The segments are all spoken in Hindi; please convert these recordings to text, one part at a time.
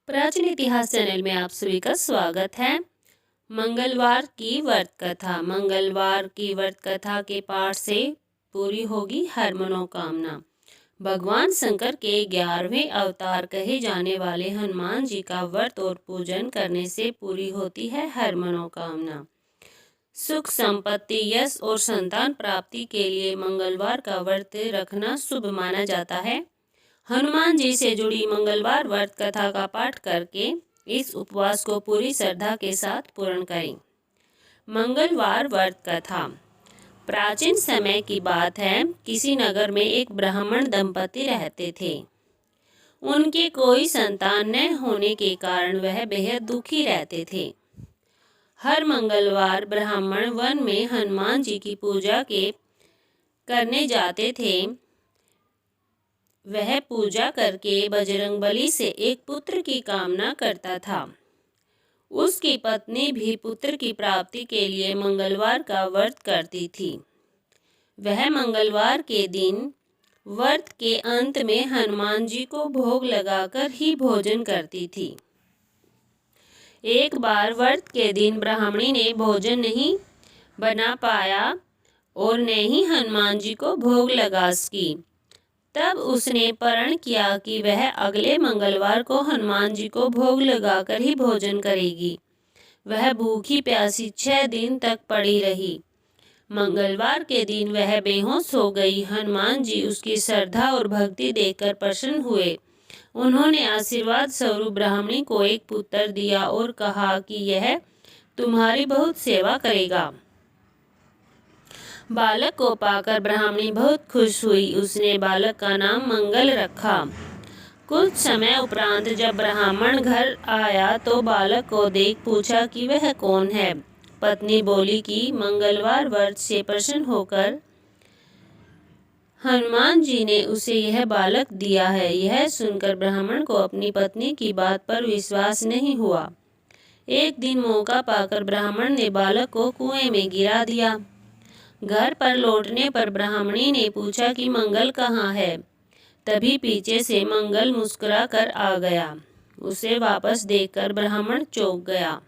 प्राचीन इतिहास चैनल में आप सभी का स्वागत है। मंगलवार की व्रत कथा। मंगलवार की व्रत कथा के पाठ से पूरी होगी हर मनोकामना। भगवान शंकर के 11वें अवतार कहे जाने वाले हनुमान जी का व्रत और पूजन करने से पूरी होती है हर मनोकामना। सुख, संपत्ति, यश और संतान प्राप्ति के लिए मंगलवार का व्रत रखना शुभ माना जाता है। हनुमान जी से जुड़ी मंगलवार व्रत कथा का पाठ करके इस उपवास को पूरी श्रद्धा के साथ पूर्ण करें। मंगलवार व्रत कथा। प्राचीन समय की बात है। किसी नगर में एक ब्राह्मण दंपति रहते थे। उनके कोई संतान न होने के कारण वह बेहद दुखी रहते थे। हर मंगलवार ब्राह्मण वन में हनुमान जी की पूजा करने जाते थे। वह पूजा करके बजरंगबली से एक पुत्र की कामना करता था। उसकी पत्नी भी पुत्र की प्राप्ति के लिए मंगलवार का व्रत करती थी। वह मंगलवार के दिन व्रत के अंत में हनुमान जी को भोग लगाकर ही भोजन करती थी। एक बार व्रत के दिन ब्राह्मणी ने भोजन नहीं बना पाया और न ही हनुमान जी को भोग लगा सकी। तब उसने प्रण किया कि वह अगले मंगलवार को हनुमान जी को भोग लगाकर ही भोजन करेगी। वह भूखी प्यासी 6 दिन तक पड़ी रही। मंगलवार के दिन वह बेहोश हो गई। हनुमान जी उसकी श्रद्धा और भक्ति देखकर प्रसन्न हुए। उन्होंने आशीर्वाद स्वरूप ब्राह्मणी को एक पुत्र दिया और कहा कि यह तुम्हारी बहुत सेवा करेगा। बालक को पाकर ब्राह्मणी बहुत खुश हुई। उसने बालक का नाम मंगल रखा। कुछ समय उपरांत जब ब्राह्मण घर आया तो बालक को देख पूछा कि वह कौन है। पत्नी बोली कि मंगलवार व्रत से प्रसन्न होकर हनुमान जी ने उसे यह बालक दिया है। यह सुनकर ब्राह्मण को अपनी पत्नी की बात पर विश्वास नहीं हुआ। एक दिन मौका पाकर ब्राह्मण ने बालक को कुएं में गिरा दिया। घर पर लौटने पर ब्राह्मणी ने पूछा कि मंगल कहाँ है। तभी पीछे से मंगल मुस्कुरा कर आ गया। उसे वापस देखकर ब्राह्मण चौंक गया।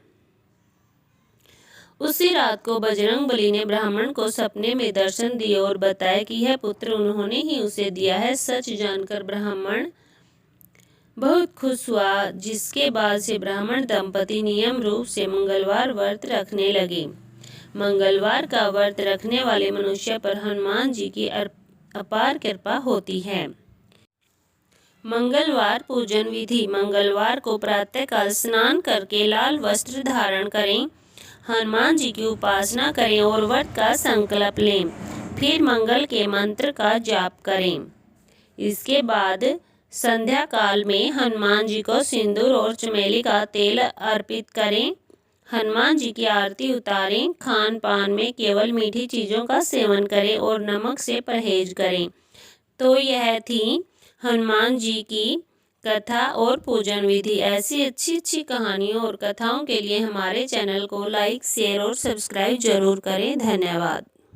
उसी रात को बजरंगबली ने ब्राह्मण को सपने में दर्शन दिए और बताया कि यह पुत्र उन्होंने ही उसे दिया है। सच जानकर ब्राह्मण बहुत खुश हुआ, जिसके बाद से ब्राह्मण दंपति नियम रूप से मंगलवार व्रत रखने लगे। मंगलवार का व्रत रखने वाले मनुष्य पर हनुमान जी की अपार कृपा होती है। मंगलवार पूजन विधि। मंगलवार को प्रातःकाल स्नान करके लाल वस्त्र धारण करें, हनुमान जी की उपासना करें और व्रत का संकल्प लें। फिर मंगल के मंत्र का जाप करें। इसके बाद संध्या काल में हनुमान जी को सिंदूर और चमेली का तेल अर्पित करें। हनुमान जी की आरती उतारें। खान पान में केवल मीठी चीज़ों का सेवन करें और नमक से परहेज करें। तो यह थी हनुमान जी की कथा और पूजन विधि। ऐसी अच्छी कहानियों और कथाओं के लिए हमारे चैनल को लाइक, शेयर और सब्सक्राइब जरूर करें। धन्यवाद।